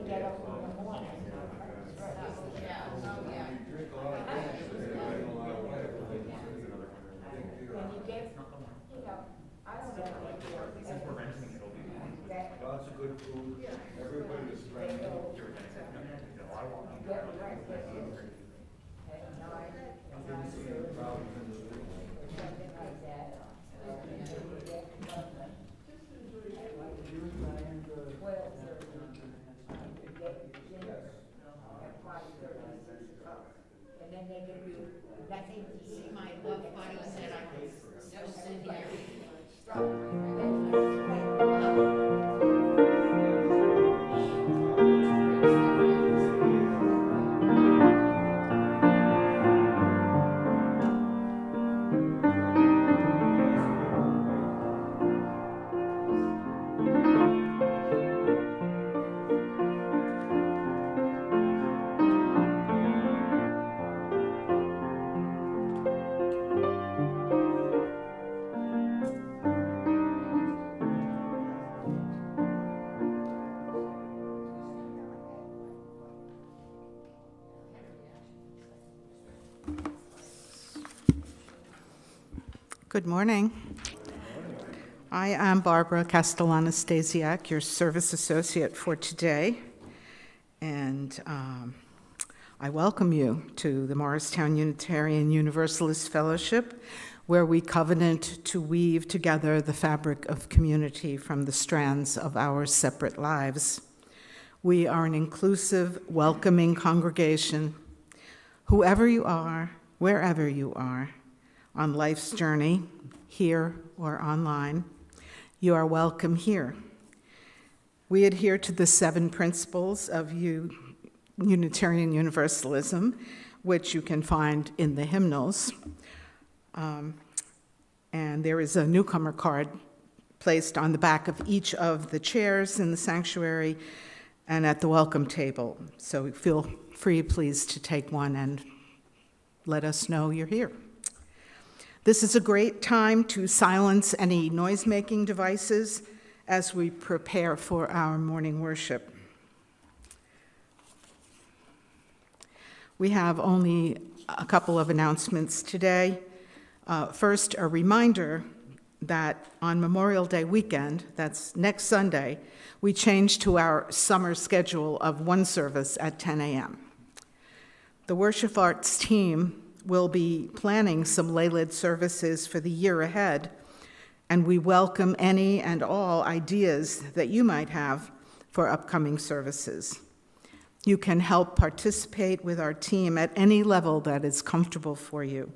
get up in the morning. When you get, I don't know. Since we're renting, it'll be Lots of good food. Everybody's friendly. And then they give you nothing to see my love body said I can still sit here. Good morning. I am Barbara Castellana-Stasiak, your service associate for today, and I welcome you to the Morristown Unitarian Universalist Fellowship, where we covenant to weave together the fabric of community from the strands of our separate lives. We are an inclusive, welcoming congregation. Whoever you are, wherever you are, on life's journey, here or online, you are welcome here. We adhere to the 7 principles of Unitarian Universalism, which you can find in the hymnals. And there is a newcomer card placed on the back of each of the chairs in the sanctuary and at the welcome table. So feel free, please, to take one and let us know you're here. This is a great time to silence any noise-making devices as we prepare for our morning worship. We have only a couple of announcements today. First, a reminder that on Memorial Day weekend, that's next Sunday, we changed to our summer schedule of one service at 10 a.m. The worship arts team will be planning some lay-led services for the year ahead, and we welcome any and all ideas that you might have for upcoming services. You can help participate with our team at any level that is comfortable for you.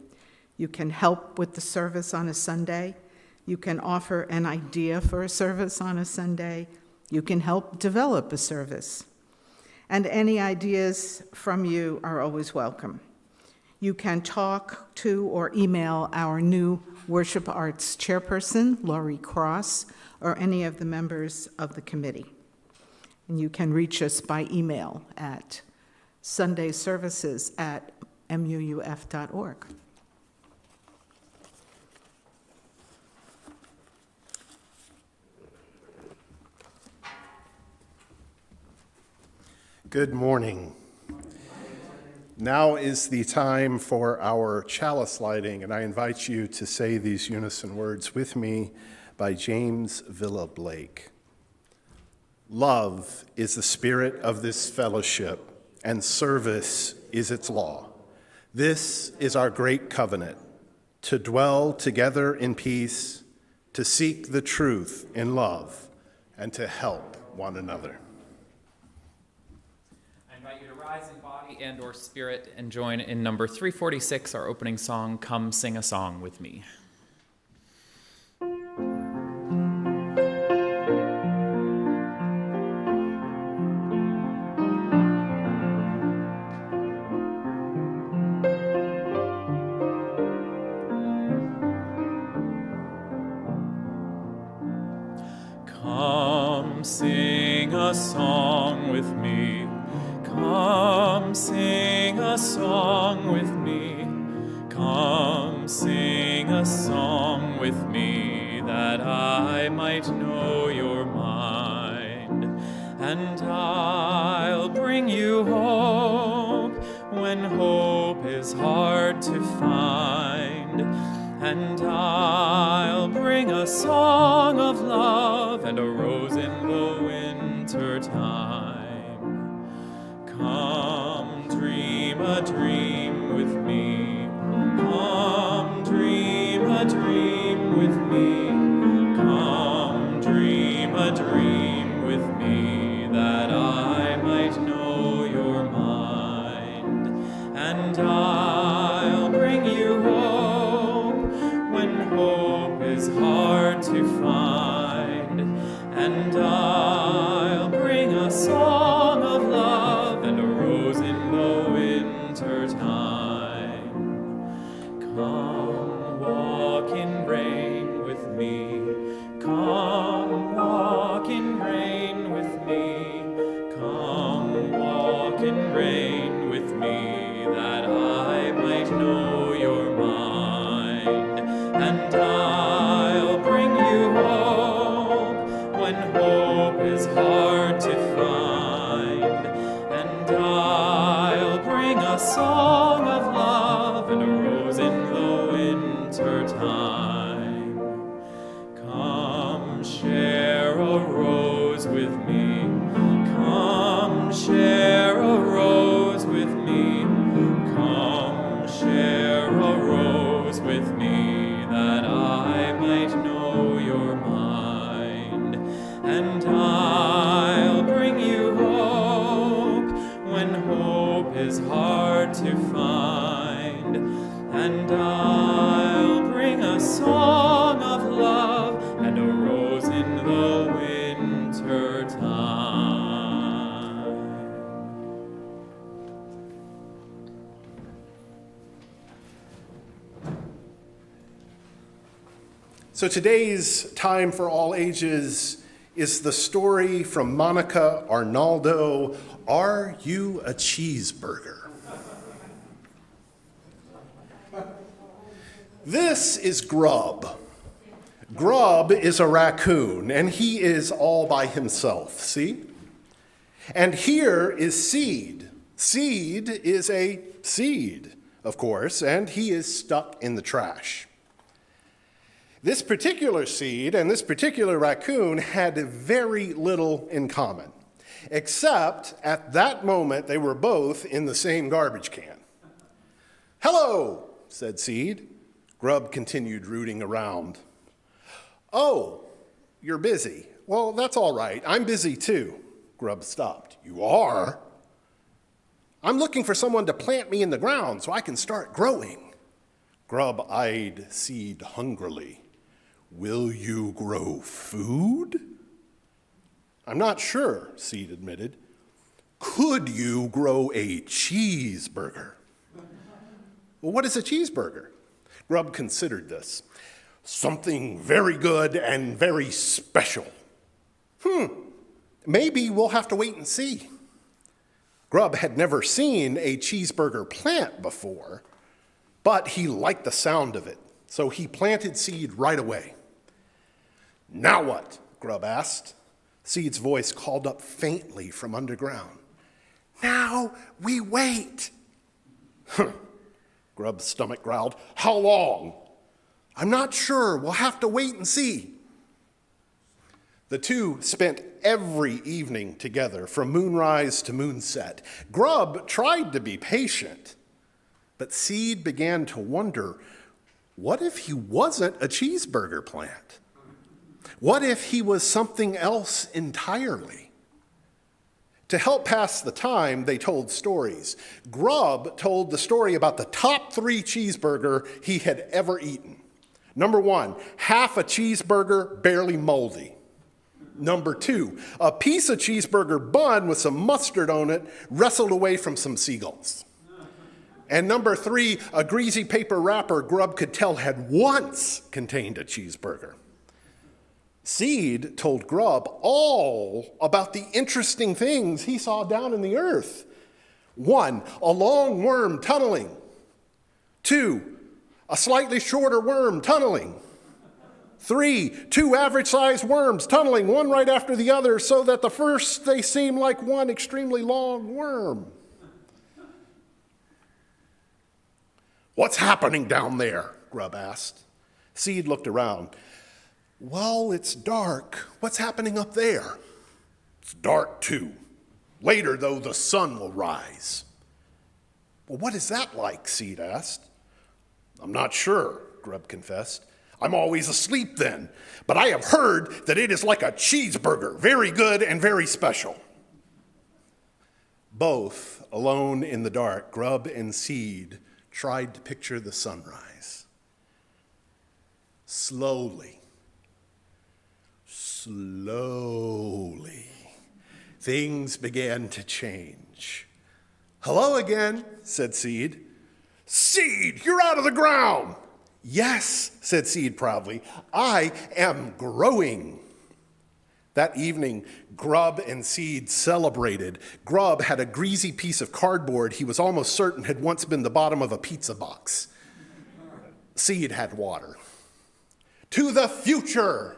You can help with the service on a Sunday. You can offer an idea for a service on a Sunday. You can help develop a service. And any ideas from you are always welcome. You can talk to or email our new Worship Arts chairperson, Laurie Cross, or any of the members of the committee. And you can reach us by email at sundayservices@muuf.org. Good morning. Now is the time for our chalice lighting, and I invite you to say these unison words with me by James Villa Blake. Love is the spirit of this fellowship, and service is its law. This is our great covenant, to dwell together in peace, to seek the truth in love, and to help one another. I invite you to rise in body and or spirit and join in number 346, our opening song, Come Sing a Song with Me. Come sing a song with me. Come sing a song with me. Come sing a song with me, that I might know your mind, and I bring you hope when hope is hard to find. And I'll bring a song of love and a rose in the winter time. Come dream a dream with me. Come dream a dream with me. Come dream a dream with me, that I might know your mind. And I'll bring you hope when hope is hard to find. And I'll bring a song of love and a rose in the winter time. Come walk in rain with me. Come walk in rain with me. Come walk in rain with me, that I might know your mind. And I'll bring you hope when hope is hard to find. And I'll bring a song of love and a rose in the winter time. Come share a rose with me. Come share a rose with me. Come share a rose with me, that I might know your mind. And I'll bring you hope when hope is hard to find. And I'll bring a song of love and a rose in the winter time. So today's Time for All Ages is the story from Monica Arnaldo, Are You a Cheeseburger? This is Grub. Grub is a raccoon, and he is all by himself, see? And here is Seed. Seed is a seed, of course, and he is stuck in the trash. This particular seed and this particular raccoon had very little in common, except at that moment they were both in the same garbage can. "Hello," said Seed. Grub continued rooting around. "Oh, you're busy. Well, that's all right. I'm busy too." Grub stopped. "You are?" "I'm looking for someone to plant me in the ground so I can start growing." Grub eyed Seed hungrily. "Will you grow food?" "I'm not sure," Seed admitted. "Could you grow a cheeseburger?" "Well, what is a cheeseburger?" Grub considered this. "Something very good and very special." Maybe we'll have to wait and see." Grub had never seen a cheeseburger plant before, but he liked the sound of it, so he planted Seed right away. "Now what?" Grub asked. Seed's voice called up faintly from underground. "Now we wait." Grub's stomach growled. "How long?" "I'm not sure. We'll have to wait and see." The two spent every evening together from moonrise to moonset. Grub tried to be patient, but Seed began to wonder, what if he wasn't a cheeseburger plant? What if he was something else entirely? To help pass the time, they told stories. Grub told the story about the top 3 cheeseburger he had ever eaten. Number 1, half a cheeseburger, barely moldy. Number 2, a piece of cheeseburger bun with some mustard on it, wrestled away from some seagulls. And number 3, a greasy paper wrapper Grub could tell had once contained a cheeseburger. Seed told Grub all about the interesting things he saw down in the earth. 1, a long worm tunneling. 2, a slightly shorter worm tunneling. 3, 2 average-sized worms tunneling one right after the other so that the first they seem like one extremely long worm. What's happening down there? Grub asked. Seed looked around. Well, it's dark. What's happening up there? It's dark too. Later, though, the sun will rise. Well, what is that like? Seed asked. I'm not sure, Grub confessed. I'm always asleep then, but I have heard that it is like a cheeseburger, very good and very special. Both, alone in the dark, Grub and Seed tried to picture the sunrise. Slowly, things began to change. Hello again, said Seed. Seed, you're out of the ground. Yes, said Seed proudly, I am growing. That evening, Grub and Seed celebrated. Grub had a greasy piece of cardboard he was almost certain had once been the bottom of a pizza box. Seed had water. To the future!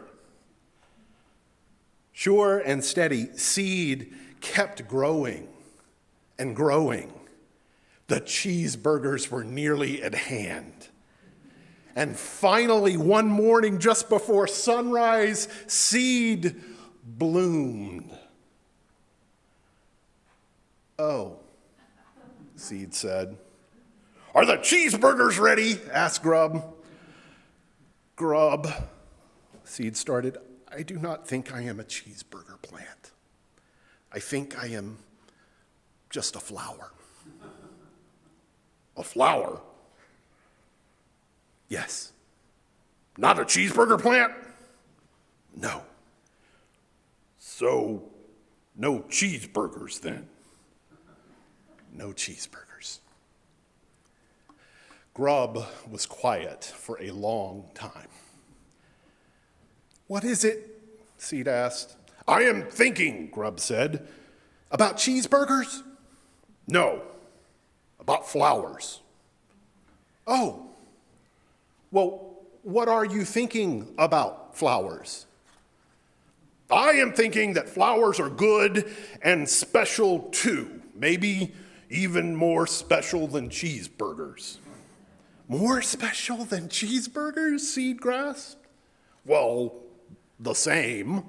Sure and steady, Seed kept growing and growing. The cheeseburgers were nearly at hand. And finally, one morning just before sunrise, Seed bloomed. Oh, Seed said. Are the cheeseburgers ready? Asked Grub. Grub, Seed started, I do not think I am a cheeseburger plant. I think I am just a flower. A flower? Yes. Not a cheeseburger plant? No. So, no cheeseburgers then? No cheeseburgers. Grub was quiet for a long time. What is it? Seed asked. I am thinking, Grub said. About cheeseburgers? No. About flowers. Oh. Well, what are you thinking about flowers? I am thinking that flowers are good and special too. Maybe even more special than cheeseburgers. More special than cheeseburgers? Seed grasped. Well, the same.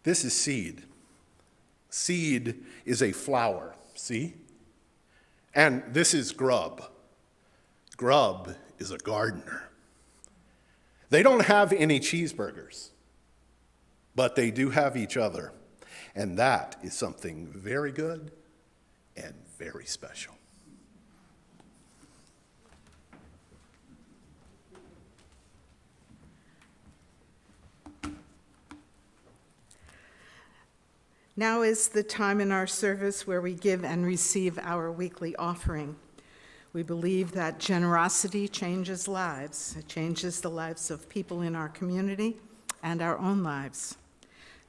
This is Seed. Seed is a flower, see? And this is Grub. Grub is a gardener. They don't have any cheeseburgers, but they do have each other. And that is something very good and very special. Now is the time in our service where we give and receive our weekly offering. We believe that generosity changes lives. It changes the lives of people in our community and our own lives.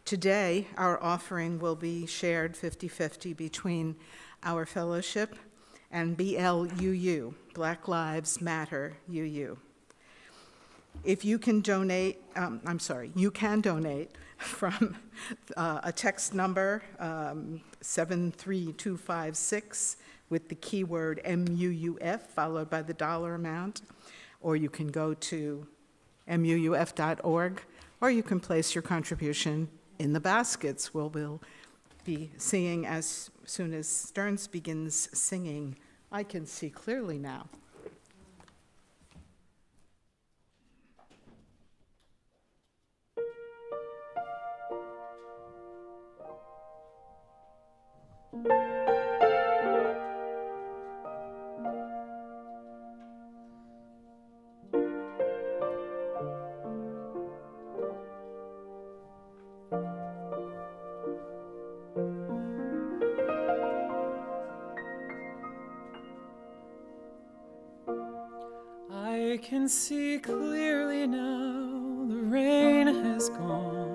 Today, our offering will be shared 50-50 between our fellowship and BLUU, Black Lives Matter UU. If you can donate, you can donate from a text number 73256 with the keyword MUUF followed by the dollar amount, or you can go to muuf.org, or you can place your contribution in the baskets. We'll be seeing as soon as Stearns begins singing, I Can See Clearly Now. I can see clearly now, the rain has gone.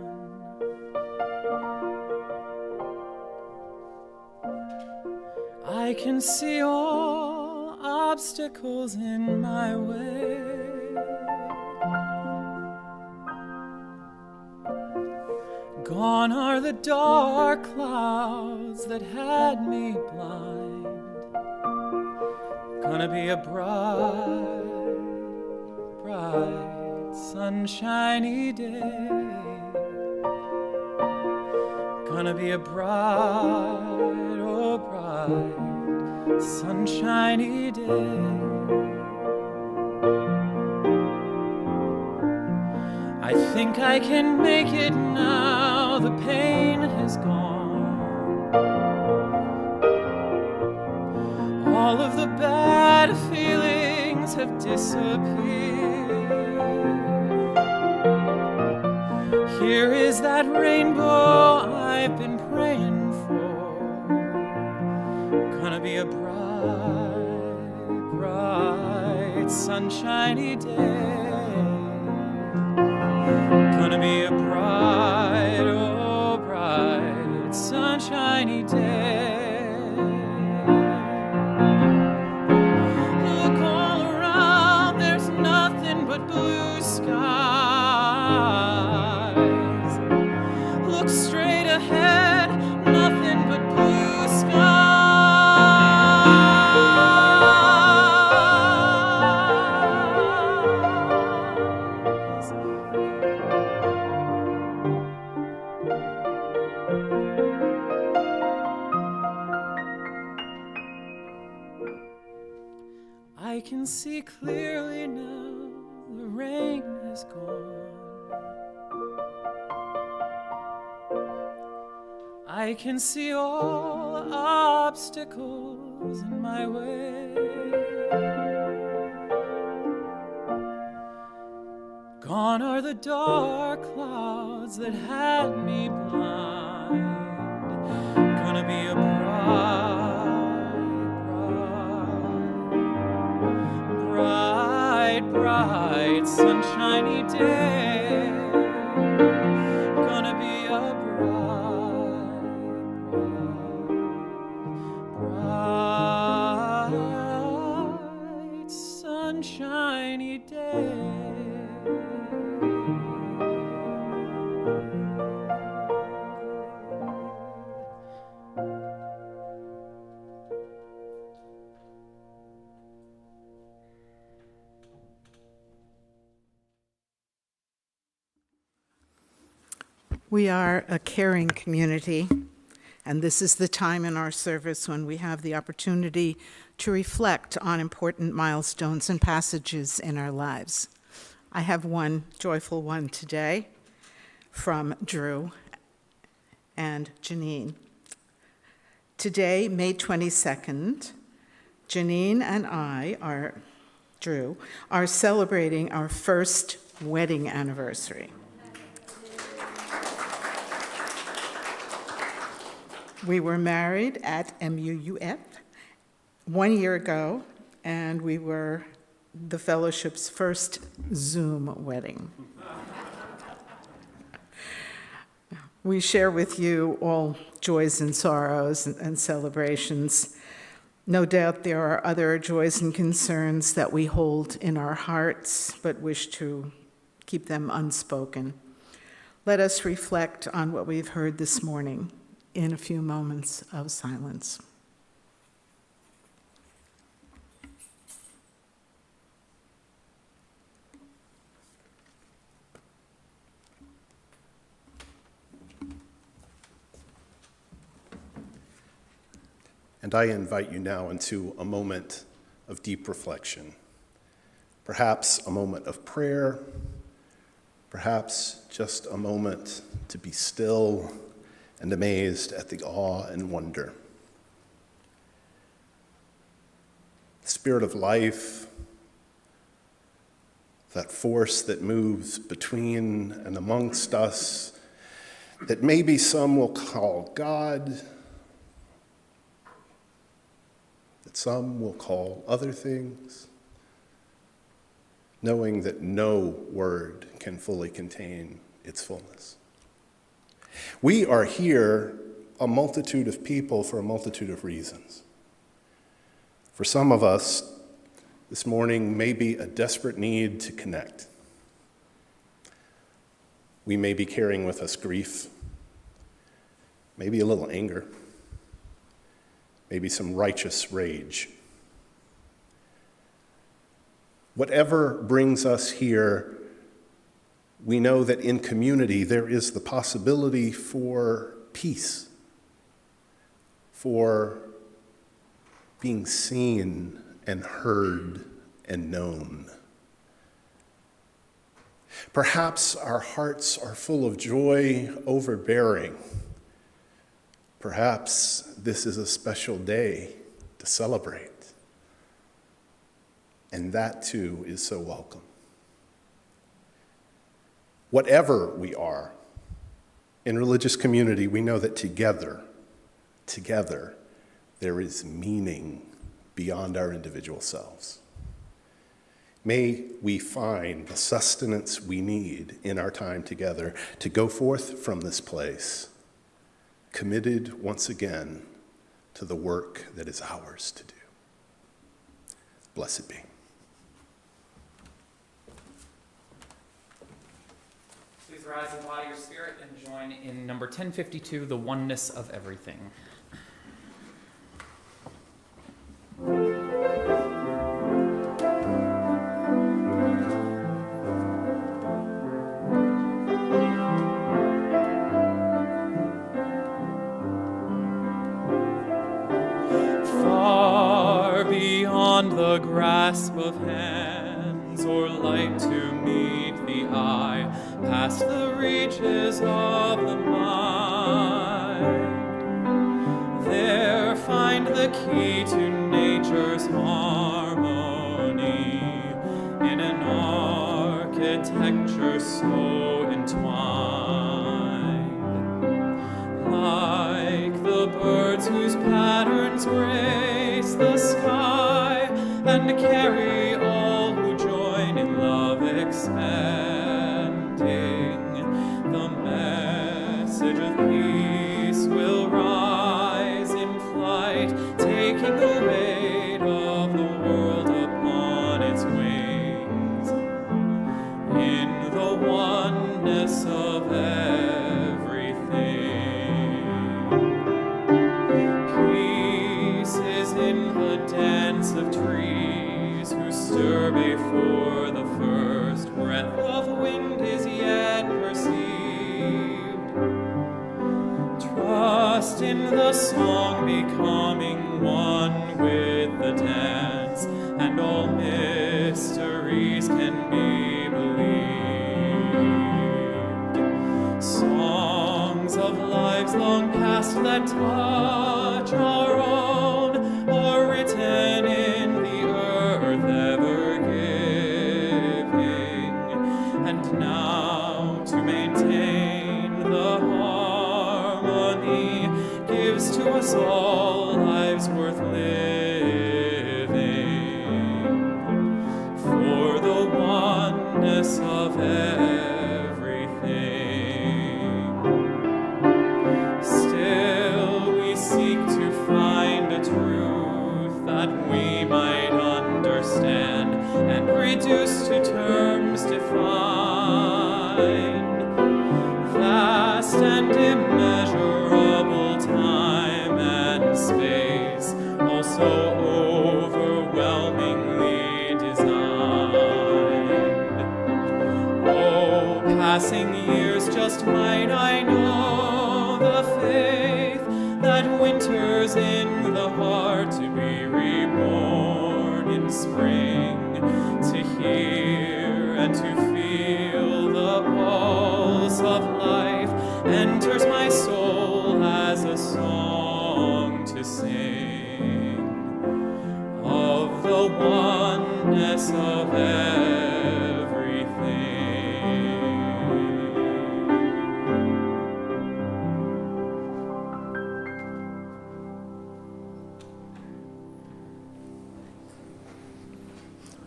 I can see all obstacles in my way. Gone are the dark clouds that had me blind. Gonna be a bright, bright, sunshiny day. Gonna be a bright, oh bright, sunshiny day. I think I can make it now, the pain has gone. All of the bad feelings have disappeared. Here is that rainbow I've been praying for. Gonna be a bright, bright, sunshiny day. Gonna be a bright, oh bright, sunshiny day. Look all around, there's nothing but blue skies. Look straight ahead, nothing but blue skies. I can see clearly now, the rain has gone. I can see all obstacles in my way. Gone are the dark clouds that had me blind. Gonna be a bright, bright, sunshiny day. Gonna be a bright, sunshiny day. We are a caring community, and this is the time in our service when we have the opportunity to reflect on important milestones and passages in our lives. I have one joyful one today from Drew and Janine. Today, May 22nd, Janine and Drew, are celebrating our first wedding anniversary. We were married at MUUF 1 year ago, and we were the fellowship's first Zoom wedding. We share with you all joys and sorrows and celebrations. No doubt there are other joys and concerns that we hold in our hearts, but wish to keep them unspoken. Let us reflect on what we've heard this morning in a few moments of silence. And I invite you now into a moment of deep reflection, perhaps a moment of prayer, perhaps just a moment to be still and amazed at the awe and wonder. The spirit of life, that force that moves between and amongst us, that maybe some will call God, that some will call other things, knowing that no word can fully contain its fullness. We are here, a multitude of people, for a multitude of reasons. For some of us, this morning may be a desperate need to connect. We may be carrying with us grief maybe a little anger, maybe some righteous rage. Whatever brings us here, we know that in community there is the possibility for peace, for being seen and heard and known. Perhaps our hearts are full of joy overbearing. Perhaps this is a special day to celebrate. And that too is so welcome. Whatever we are, in religious community, we know that together, there is meaning beyond our individual selves. May we find the sustenance we need in our time together to go forth from this place, committed once again to the work that is ours to do. Blessed be. Please rise in the body of your spirit and join in number 1052, The Oneness of Everything. Far beyond the grasp of hands or light to meet the eye, past the reaches of the mind, there find the key to nature's harmony in an architecture so entwined, like the birds whose patterns grace the sky and carry all who join in love expanding. The message of peace will rise in flight, taking the weight of the world upon its wings, in the oneness of everything. Peace is in the dance of trees who stir before the first breath of wind is yet perceived. Trust in the song becoming one with the dance, and all mysteries can be believed. Songs of lives long past that touch our own are written in the earth ever giving, and now to maintain the harmony gives to us all lives worth living, for the oneness of everything. Still we seek to find a truth that we might understand and reduce to terms defined. Vast and immeasurable time and space, also overwhelmingly designed. Oh, passing years, just might I know the faith that winters in the heart to be reborn in spring, to hear and to feel the pulse of life enters my soul as a song to sing of the oneness of everything.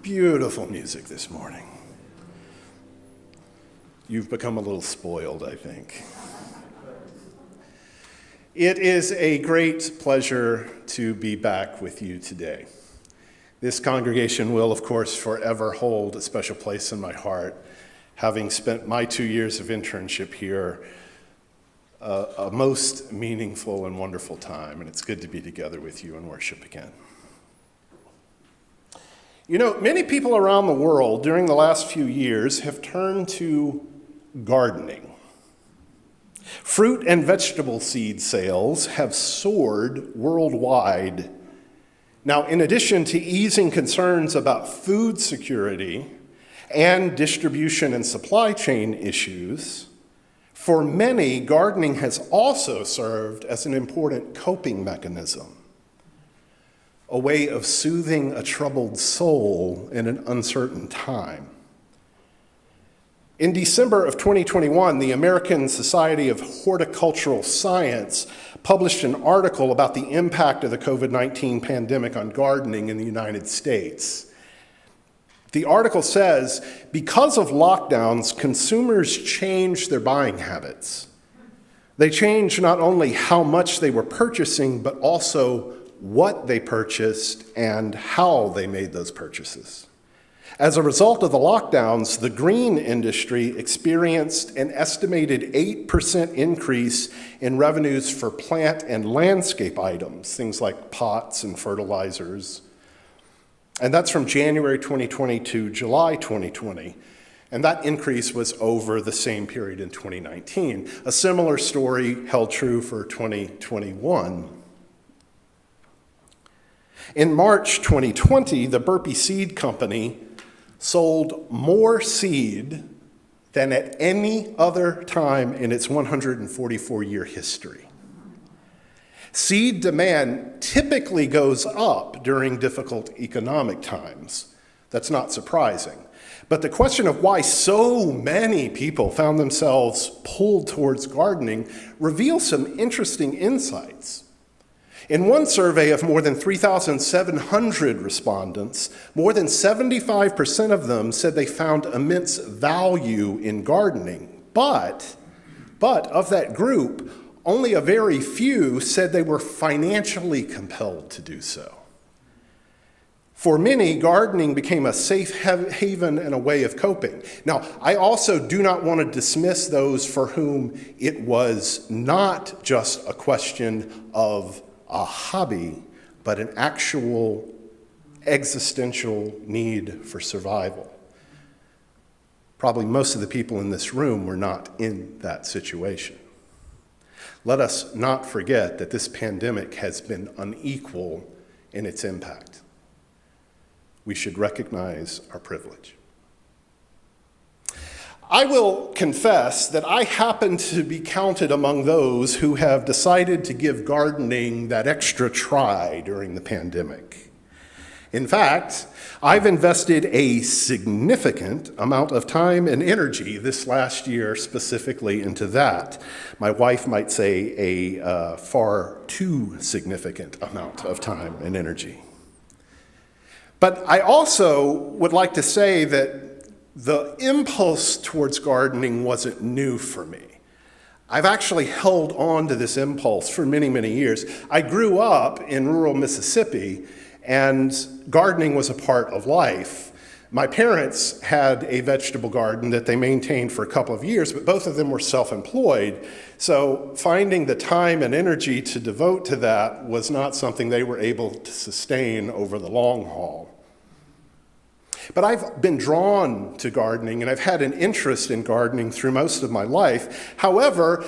Beautiful music this morning. You've become a little spoiled, I think. It is a great pleasure to be back with you today. This congregation will, of course, forever hold a special place in my heart, having spent my 2 years of internship here a most meaningful and wonderful time, and it's good to be together with you in worship again. You know, many people around the world during the last few years have turned to gardening. Fruit and vegetable seed sales have soared worldwide. Now, in addition to easing concerns about food security and distribution and supply chain issues, for many, gardening has also served as an important coping mechanism, a way of soothing a troubled soul in an uncertain time. In December of 2021, the American Society of Horticultural Science published an article about the impact of the COVID-19 pandemic on gardening in the United States. The article says, because of lockdowns, consumers changed their buying habits. They changed not only how much they were purchasing, but also what they purchased and how they made those purchases. As a result of the lockdowns, the green industry experienced an estimated 8% increase in revenues for plant and landscape items, things like pots and fertilizers. And that's from January 2020 to July 2020. And that increase was over the same period in 2019. A similar story held true for 2021. In March 2020, the Burpee Seed Company sold more seed than at any other time in its 144-year history. Seed demand typically goes up during difficult economic times. That's not surprising. But the question of why so many people found themselves pulled towards gardening reveals some interesting insights. In one survey of more than 3,700 respondents, more than 75% of them said they found immense value in gardening. But of that group, only a very few said they were financially compelled to do so. For many, gardening became a safe haven and a way of coping. Now, I also do not want to dismiss those for whom it was not just a question of a hobby, but an actual existential need for survival. Probably most of the people in this room were not in that situation. Let us not forget that this pandemic has been unequal in its impact. We should recognize our privilege. I will confess that I happen to be counted among those who have decided to give gardening that extra try during the pandemic. In fact, I've invested a significant amount of time and energy this last year specifically into that. My wife might say a far too significant amount of time and energy. But I also would like to say that the impulse towards gardening wasn't new for me. I've actually held on to this impulse for many, many years. I grew up in rural Mississippi, and gardening was a part of life. My parents had a vegetable garden that they maintained for a couple of years, but both of them were self-employed. So finding the time and energy to devote to that was not something they were able to sustain over the long haul. But I've been drawn to gardening, and I've had an interest in gardening through most of my life. However,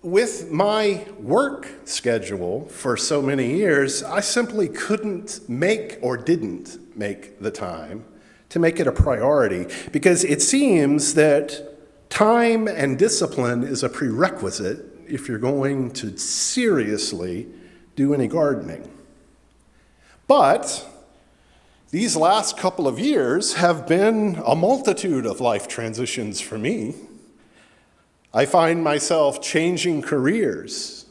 with my work schedule for so many years, I simply couldn't make or didn't make the time to make it a priority, because it seems that time and discipline is a prerequisite if you're going to seriously do any gardening. But these last couple of years have been a multitude of life transitions for me. I find myself changing careers,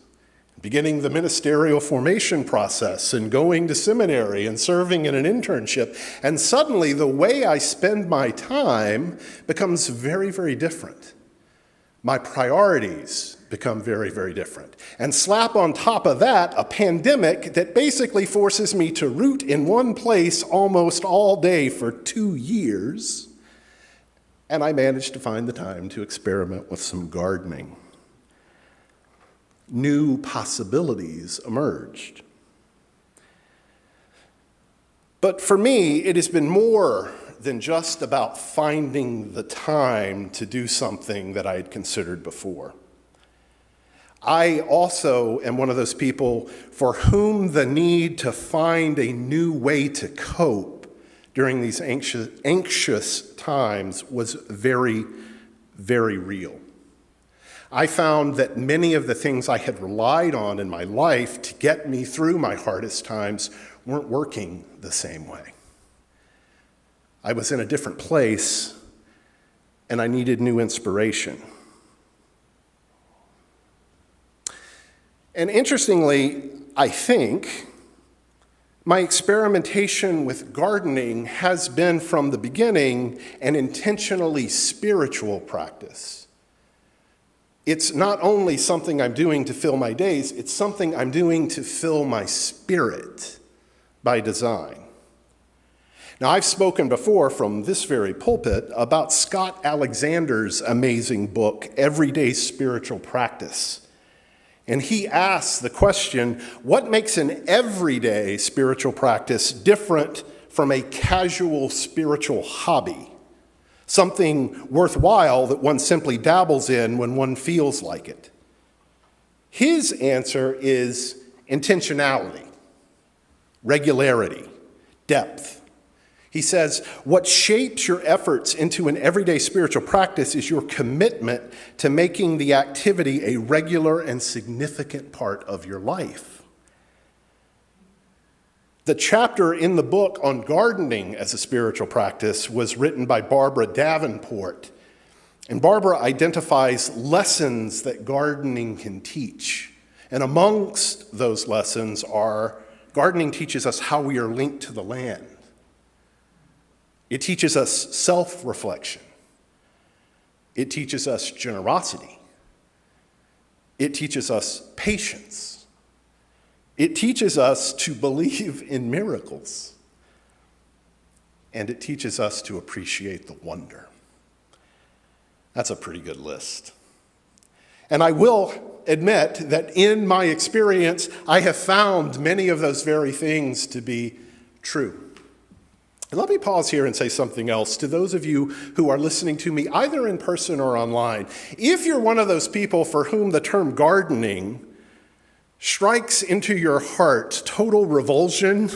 beginning the ministerial formation process and going to seminary and serving in an internship. And suddenly the way I spend my time becomes very, very different. My priorities become very, very different. And slap on top of that a pandemic that basically forces me to root in one place almost all day for 2 years. And I managed to find the time to experiment with some gardening. new possibilities emerged. But for me, it has been more than just about finding the time to do something that I had considered before. I also am one of those people for whom the need to find a new way to cope during these anxious times was very, very real. I found that many of the things I had relied on in my life to get me through my hardest times weren't working the same way. I was in a different place, and I needed new inspiration. And interestingly, I think my experimentation with gardening has been from the beginning an intentionally spiritual practice. It's not only something I'm doing to fill my days, it's something I'm doing to fill my spirit by design. Now, I've spoken before from this very pulpit about Scott Alexander's amazing book, Everyday Spiritual Practice. And he asks the question, what makes an everyday spiritual practice different from a casual spiritual hobby? Something worthwhile that one simply dabbles in when one feels like it. His answer is intentionality, regularity, depth. He says, what shapes your efforts into an everyday spiritual practice is your commitment to making the activity a regular and significant part of your life. The chapter in the book on gardening as a spiritual practice was written by Barbara Davenport. And Barbara identifies lessons that gardening can teach. And amongst those lessons are, gardening teaches us how we are linked to the land. It teaches us self-reflection. It teaches us generosity. It teaches us patience. It teaches us to believe in miracles. And it teaches us to appreciate the wonder. That's a pretty good list. And I will admit that in my experience, I have found many of those very things to be true. And let me pause here and say something else to those of you who are listening to me, either in person or online. If you're one of those people for whom the term gardening strikes into your heart total revulsion,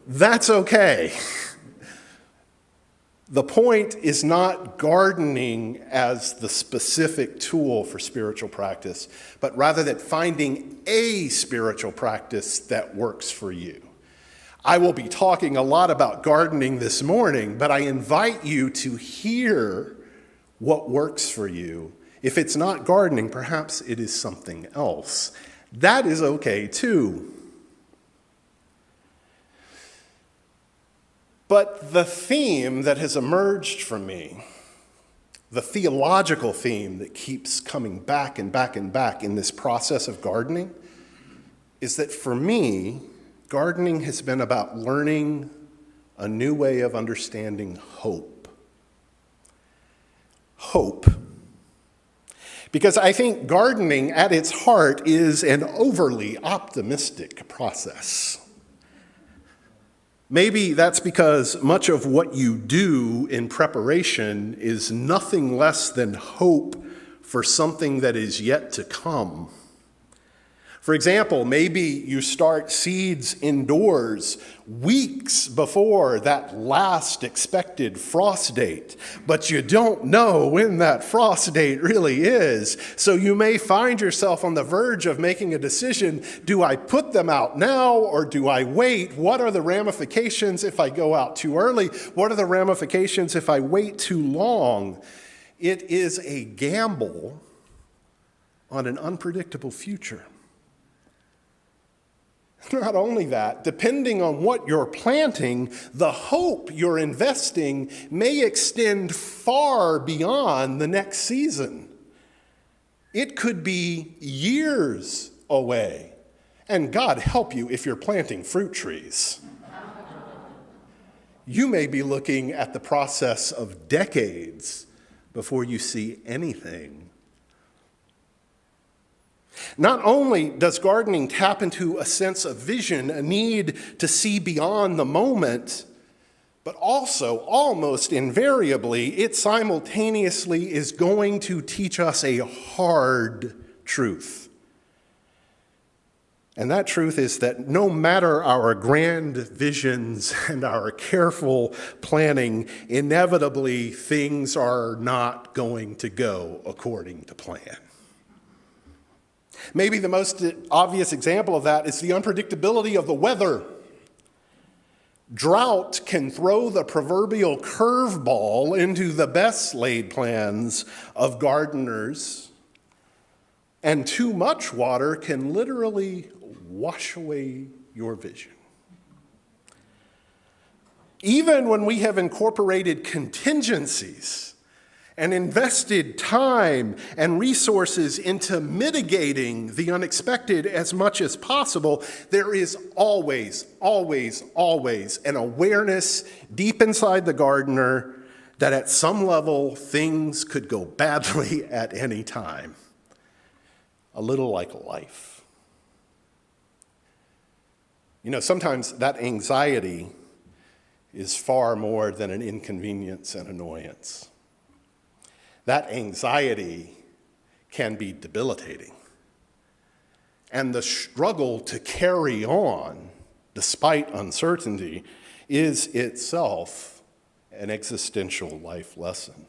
that's okay. The point is not gardening as the specific tool for spiritual practice, but rather that finding a spiritual practice that works for you. I will be talking a lot about gardening this morning, but I invite you to hear what works for you. If it's not gardening, perhaps it is something else. That is okay too. But the theme that has emerged from me, the theological theme that keeps coming back and back and back in this process of gardening, is that for me, gardening has been about learning a new way of understanding hope. Hope. Because I think gardening at its heart is an overly optimistic process. Maybe that's because much of what you do in preparation is nothing less than hope for something that is yet to come. For example, maybe you start seeds indoors weeks before that last expected frost date, but you don't know when that frost date really is. So you may find yourself on the verge of making a decision. Do I put them out now or do I wait? What are the ramifications if I go out too early? What are the ramifications if I wait too long? It is a gamble on an unpredictable future. Not only that, depending on what you're planting, the hope you're investing may extend far beyond the next season. It could be years away. And God help you if you're planting fruit trees. You may be looking at the process of decades before you see anything. Not only does gardening tap into a sense of vision, a need to see beyond the moment, but also, almost invariably, it simultaneously is going to teach us a hard truth. And that truth is that no matter our grand visions and our careful planning, inevitably things are not going to go according to plan. Maybe the most obvious example of that is the unpredictability of the weather. Drought can throw the proverbial curveball into the best laid plans of gardeners, and too much water can literally wash away your vision. Even when we have incorporated contingencies and invested time and resources into mitigating the unexpected as much as possible, there is always an awareness deep inside the gardener that at some level things could go badly at any time. A little like life. You know, sometimes that anxiety is far more than an inconvenience and annoyance. That anxiety can be debilitating. And the struggle to carry on, despite uncertainty, is itself an existential life lesson.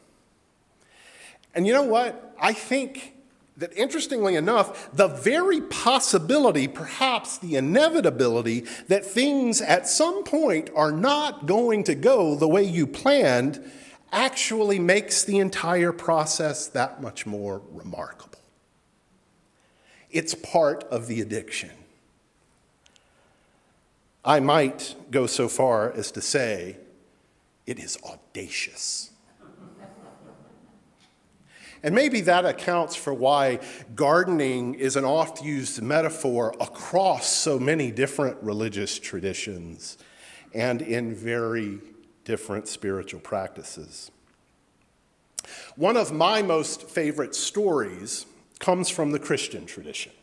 And you know what? I think that, interestingly enough, the very possibility, perhaps the inevitability, that things at some point are not going to go the way you planned actually makes the entire process that much more remarkable. It's part of the addiction. I might go so far as to say it is audacious. And maybe that accounts for why gardening is an oft-used metaphor across so many different religious traditions and in very different spiritual practices. One of my most favorite stories comes from the Christian tradition.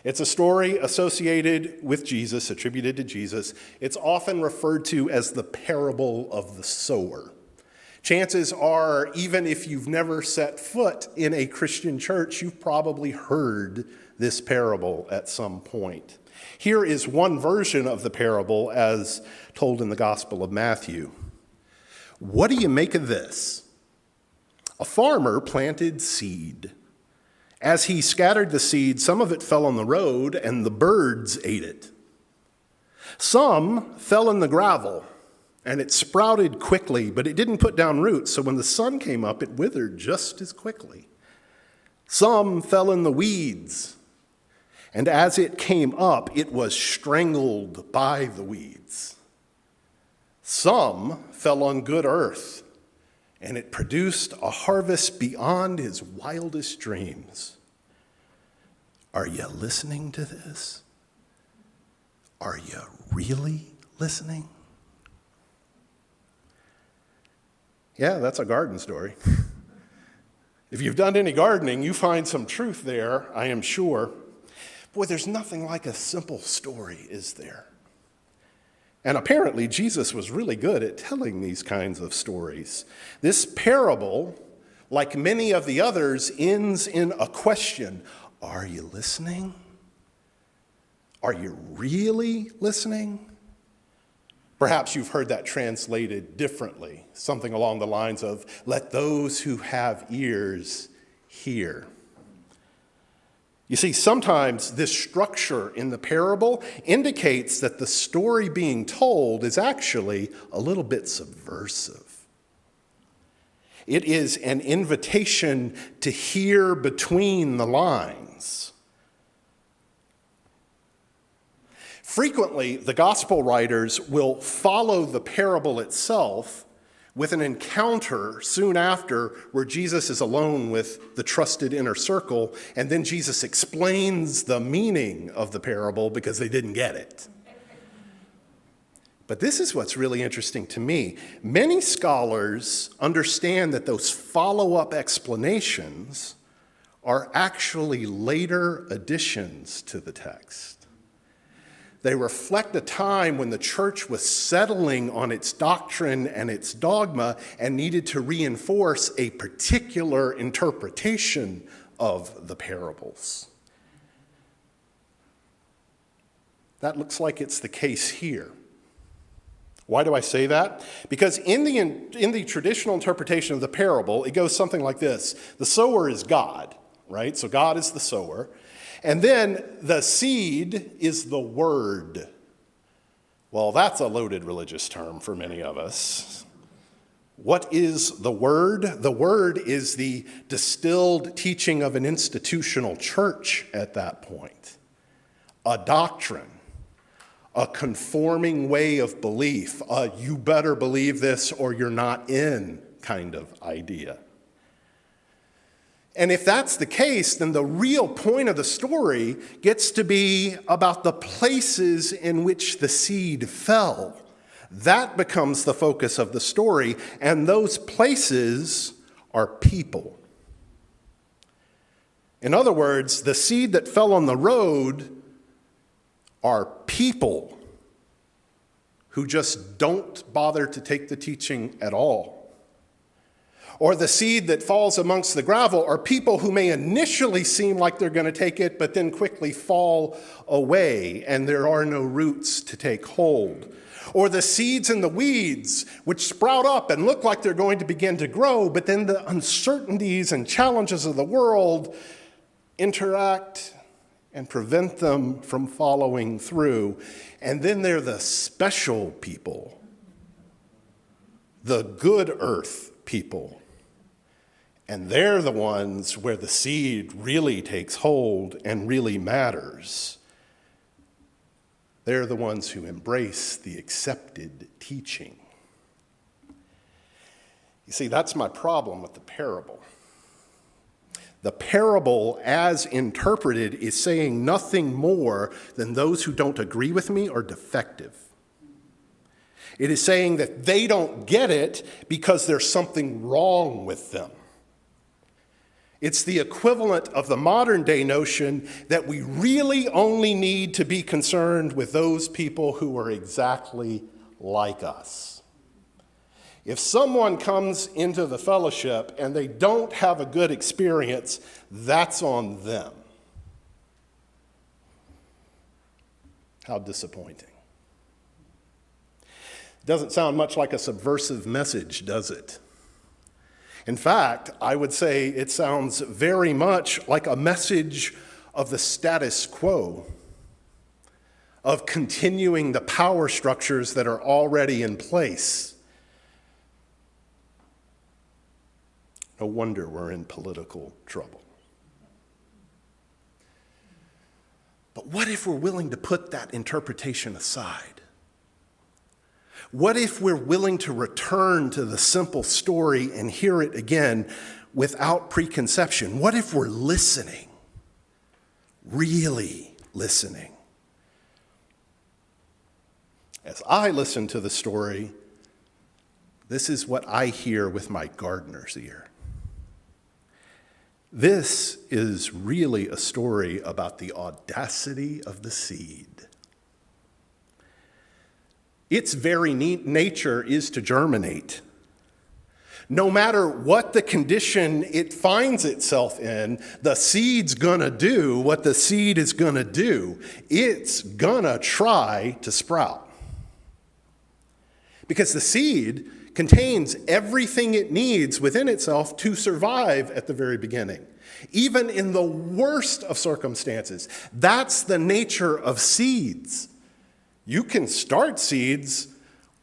It's a story associated with Jesus, attributed to Jesus. It's often referred to as the parable of the sower. Chances are, even if you've never set foot in a Christian church, you've probably heard this parable at some point. Here is one version of the parable as told in the Gospel of Matthew. What do you make of this? A farmer planted seed. As he scattered the seed, some of it fell on the road, and the birds ate it. Some fell in the gravel, and it sprouted quickly, but it didn't put down roots, so when the sun came up, it withered just as quickly. Some fell in the weeds, and as it came up, it was strangled by the weeds. Some fell on good earth, and it produced a harvest beyond his wildest dreams. Are you listening to this? Are you really listening? Yeah, that's a garden story. If you've done any gardening, you find some truth there, I am sure. Boy, there's nothing like a simple story, is there? And apparently, Jesus was really good at telling these kinds of stories. This parable, like many of the others, ends in a question. Are you listening? Are you really listening? Perhaps you've heard that translated differently, something along the lines of, let those who have ears hear. You see, sometimes this structure in the parable indicates that the story being told is actually a little bit subversive. It is an invitation to hear between the lines. Frequently, the gospel writers will follow the parable itself with an encounter soon after where Jesus is alone with the trusted inner circle, and then Jesus explains the meaning of the parable because they didn't get it. But this is what's really interesting to me. Many scholars understand that those follow-up explanations are actually later additions to the text. They reflect a time when the church was settling on its doctrine and its dogma and needed to reinforce a particular interpretation of the parables. That looks like it's the case here. Why do I say that? Because in the traditional interpretation of the parable, it goes something like this. The sower is God, right? So God is the sower. And then the seed is the word. Well, that's a loaded religious term for many of us. What is the word? The word is the distilled teaching of an institutional church at that point. A doctrine. A conforming way of belief, you better believe this or you're not in kind of idea. And if that's the case, then the real point of the story gets to be about the places in which the seed fell. That becomes the focus of the story, and those places are people. In other words, the seed that fell on the road are people who just don't bother to take the teaching at all. Or the seed that falls amongst the gravel are people who may initially seem like they're going to take it, but then quickly fall away, and there are no roots to take hold. Or the seeds in the weeds, which sprout up and look like they're going to begin to grow, but then the uncertainties and challenges of the world interact and prevent them from following through. And then there are the special people, the good earth people. And they're the ones where the seed really takes hold and really matters. They're the ones who embrace the accepted teaching. You see, that's my problem with the parable. The parable, as interpreted, is saying nothing more than those who don't agree with me are defective. It is saying that they don't get it because there's something wrong with them. It's the equivalent of the modern day notion that we really only need to be concerned with those people who are exactly like us. If someone comes into the fellowship and they don't have a good experience, that's on them. How disappointing. Doesn't sound much like a subversive message, does it? In fact, I would say it sounds very much like a message of the status quo, of continuing the power structures that are already in place. No wonder we're in political trouble. But what if we're willing to put that interpretation aside? What if we're willing to return to the simple story and hear it again without preconception? What if we're listening, really listening? As I listen to the story, this is what I hear with my gardener's ear. This is really a story about the audacity of the seed. Its very nature is to germinate. No matter what the condition it finds itself in, the seed's gonna do what the seed is gonna do. It's gonna try to sprout. Because the seed contains everything it needs within itself to survive at the very beginning, even in the worst of circumstances. That's the nature of seeds. You can start seeds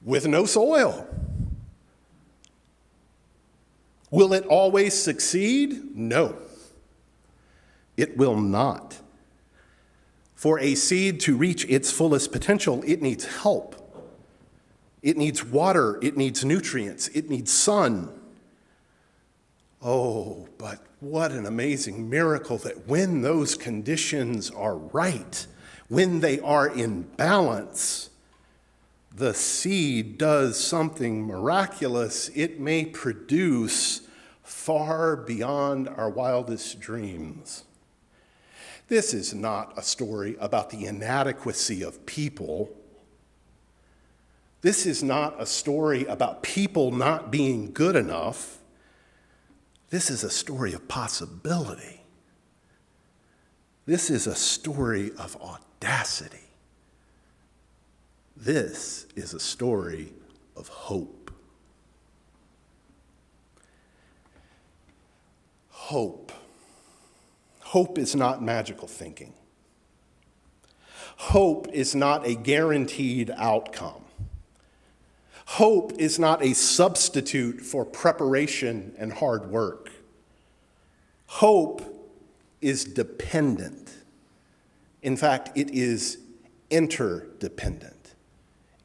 with no soil. Will it always succeed? No, it will not. For a seed to reach its fullest potential, it needs help. It needs water, it needs nutrients, it needs sun. Oh, but what an amazing miracle that when those conditions are right, when they are in balance, the seed does something miraculous. It may produce far beyond our wildest dreams. This is not a story about the inadequacy of people. This is not a story about people not being good enough. This is a story of possibility. This is a story of audacity. This is a story of hope. Hope. Hope is not magical thinking. Hope is not a guaranteed outcome. Hope is not a substitute for preparation and hard work. Hope is dependent. In fact, it is interdependent.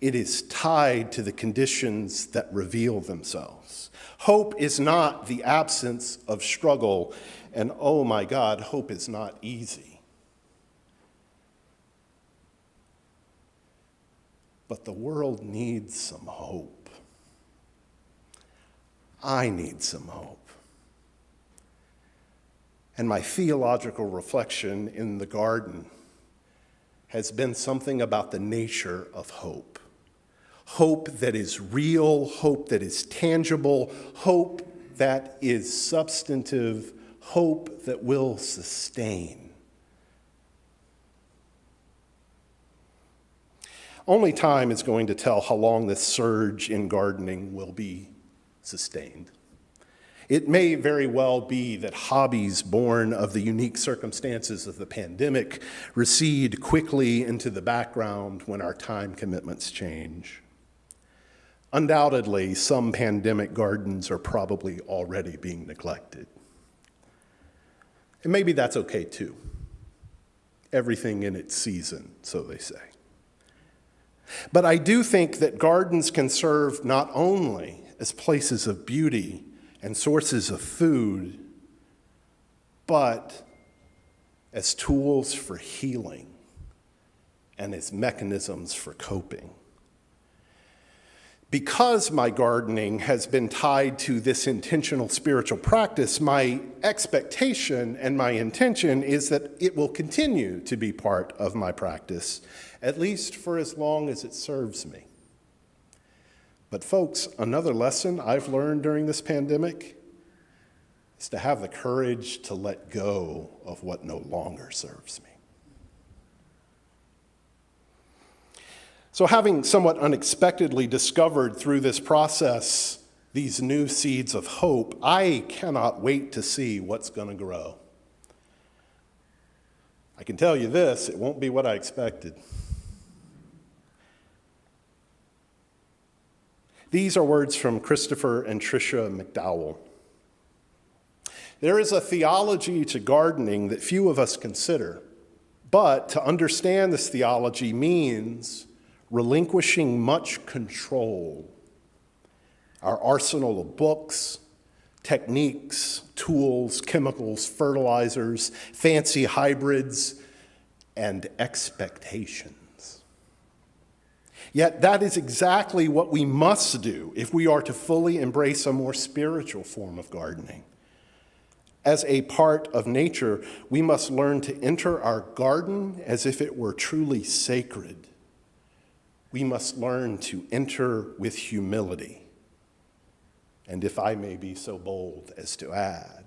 It is tied to the conditions that reveal themselves. Hope is not the absence of struggle, and oh my God, hope is not easy. But the world needs some hope. I need some hope. And my theological reflection in the garden has been something about the nature of hope. Hope that is real, hope that is tangible, hope that is substantive, hope that will sustain. Only time is going to tell how long this surge in gardening will be sustained. It may very well be that hobbies born of the unique circumstances of the pandemic recede quickly into the background when our time commitments change. Undoubtedly, some pandemic gardens are probably already being neglected. And maybe that's okay too. Everything in its season, so they say. But I do think that gardens can serve not only as places of beauty and sources of food, but as tools for healing and as mechanisms for coping. Because my gardening has been tied to this intentional spiritual practice, my expectation and my intention is that it will continue to be part of my practice, at least for as long as it serves me. But folks, another lesson I've learned during this pandemic is to have the courage to let go of what no longer serves me. So having somewhat unexpectedly discovered through this process these new seeds of hope, I cannot wait to see what's going to grow. I can tell you this, it won't be what I expected. These are words from Christopher and Tricia McDowell. There is a theology to gardening that few of us consider, but to understand this theology means relinquishing much control. Our arsenal of books, techniques, tools, chemicals, fertilizers, fancy hybrids, and expectations. Yet that is exactly what we must do if we are to fully embrace a more spiritual form of gardening. As a part of nature, we must learn to enter our garden as if it were truly sacred. We must learn to enter with humility. And if I may be so bold as to add,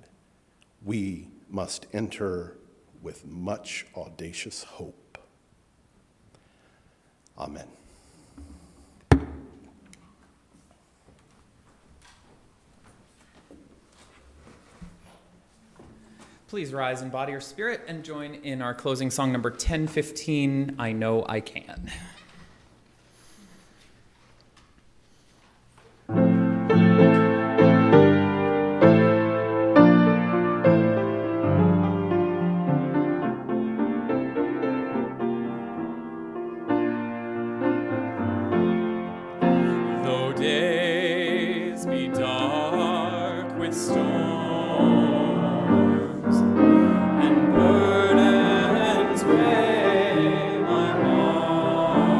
we must enter with much audacious hope. Amen. Please rise in body or spirit and join in our closing song number 1015, I Know I Can. Though days be dark with storms and burdens weigh my heart,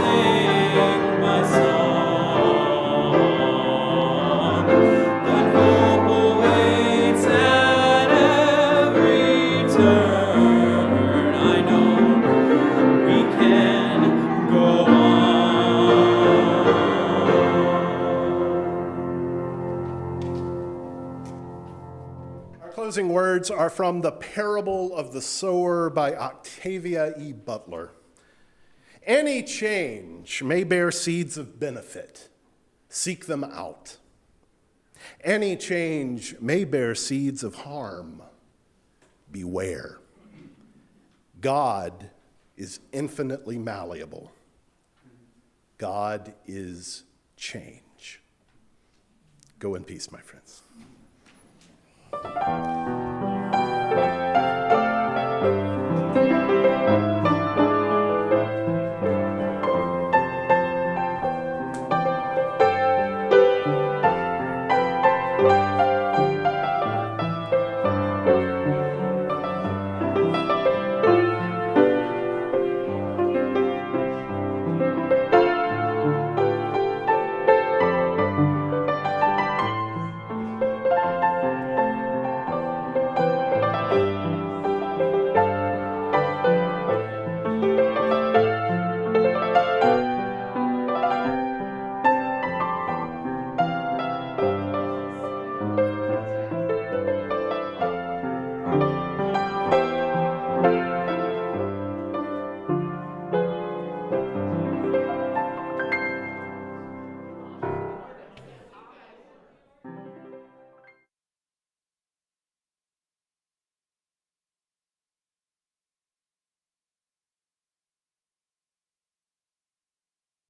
sing my song, but hope awaits at every turn. I know we can go on. Our closing words are from The Parable of the Sower by Octavia E. Butler. Any change may bear seeds of benefit. Seek them out. Any change may bear seeds of harm. Beware. God is infinitely malleable. God is change. Go in peace, my friends.